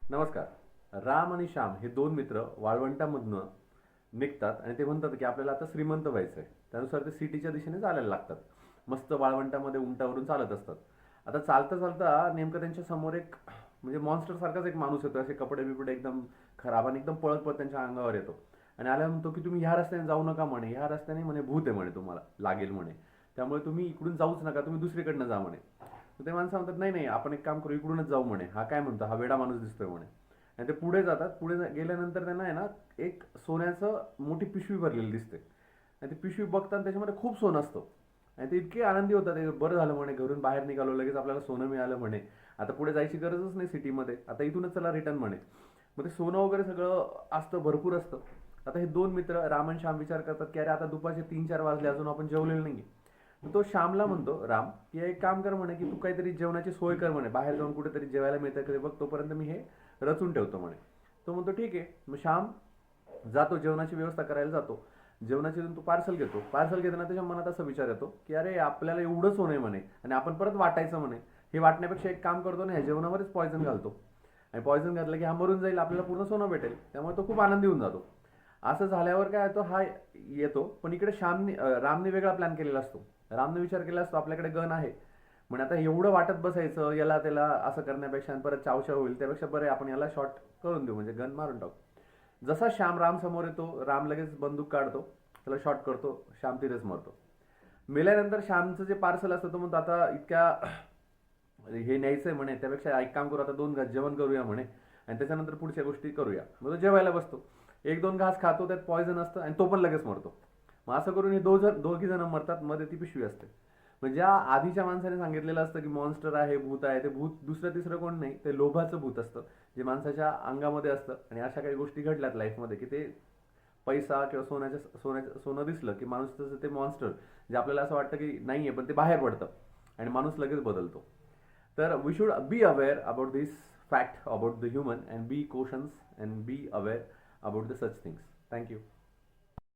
नमस्कार. राम आणि श्याम हे दोन मित्र वाळवंटामधनं निघतात आणि ते म्हणतात की आपल्याला आता श्रीमंत व्हायचं आहे. त्यानुसार ते सिटीच्या दिशेने चालायला लागतात. मस्त वाळवंटामध्ये उंटावरून चालत असतात. आता चालता चालता नेमकं त्यांच्या समोर एक म्हणजे मॉन्स्टर सारखाच एक माणूस येतो. असे कपडे बिपडे एकदम खराब आणि एकदम पळत पळत त्यांच्या अंगावर येतो आणि आल्यावर म्हणतो की तुम्ही ह्या रस्त्याने जाऊ नका म्हणे, ह्या रस्त्याने म्हणे भूत आहे म्हणे, तुम्हाला लागेल म्हणे, त्यामुळे तुम्ही इकडून जाऊच नका, तुम्ही दुसरीकडनं जा म्हणे. तर ते माणसं म्हणतात नाही नाही, आपण एक काम करू, इकडूनच जाऊ म्हणे, हा काय म्हणतो, हा वेडा माणूस दिसतोय म्हणे. आणि ते पुढे जातात. पुढे गेल्यानंतर त्यांना आहे ना एक सोन्याचं मोठी पिशवी भरलेली दिसते आणि ती पिशवी बघताना त्याच्यामध्ये खूप सोनं असतं. आणि ते इतके आनंदी होतात, ते बरं झालं म्हणे, घरून बाहेर निघालो, लगेच आपल्याला सोनं मिळालं म्हणे, आता पुढे जायची गरजच नाही सिटीमध्ये, आता इथूनच चला रिटर्न म्हणे. मग ते सोनं वगैरे सगळं असतं, भरपूर असतं. आता हे दोन मित्र राम आणि श्याम विचार करतात की अरे आता दुपारचे 3-4 वाजले, अजून आपण जेवलेलो नाही. तो श्यामला म्हणतो राम की एक काम कर म्हणे, की तू काहीतरी जेवणाची सोय कर म्हणे, बाहेर जाऊन कुठेतरी जेवायला मिळतं का बघ, तोपर्यंत मी हे रचून ठेवतो म्हणे. तो म्हणतो ठीक आहे. मग श्याम जातो, जेवणाची व्यवस्था करायला जातो. जेवणाची तो पार्सल घेतो. पार्सल घेताना त्याच्या मनात असा विचार येतो की अरे आपल्याला एवढं सोनं आहे म्हणे आणि आपण परत वाटायचं म्हणे, हे वाटण्यापेक्षा एक काम करतो ना, ह्या जेवणावरच पॉयझन घालतो आणि पॉयझन घातलं की हा मरून जाईल, आपल्याला पूर्ण सोनं भेटेल. त्यामुळे तो खूप आनंदी होऊन जातो. असं झाल्यावर काय होतं, हा येतो. पण इकडे रामने वेगळा प्लॅन केलेला असतो. रामने विचार केला असतो आपल्याकडे गन आहे म्हणजे आता एवढं वाटत बसायचं याला त्याला असं करण्यापेक्षा आणि परत चावचाव होईल, त्यापेक्षा बरं आपण याला शॉट करून देऊ, म्हणजे गन मारून टाकू. जसा श्याम राम समोर येतो, राम लगेच बंदूक काढतो, त्याला शॉट करतो, श्याम तिथेच मरतो. मेल्यानंतर श्यामचं जे पार्सल असतं तो म्हणतो आता इतक्या हे न्यायचंय म्हणे, त्यापेक्षा एक काम करू, आता 2 घास जेवण करूया म्हणे आणि त्याच्यानंतर पुढच्या गोष्टी करूया. मग तो जेवायला बसतो. 1-2 घास खातो, त्यात पॉयझन असतं आणि तो पण लगेच मरतो. मग असं करून हे दोघी जण मरतात. मध्ये ती पिशवी असते. म्हणजे ज्या आधीच्या माणसाने सांगितलेलं असतं की मॉन्स्टर आहे, भूत आहे, ते भूत दुसरं तिसरं कोण नाही, ते लोभाचं भूत असतं जे माणसाच्या अंगामध्ये असतं. आणि अशा काही गोष्टी घडल्यात लाईफमध्ये की ते पैसा किंवा सोनं दिसलं की माणूस तसं ते मॉन्स्टर जे आपल्याला असं वाटतं की नाहीये पण ते बाहेर पडतं आणि माणूस लगेच बदलतो. तर we should be aware about this fact about the human and be cautious and be aware about the such things. Thank you.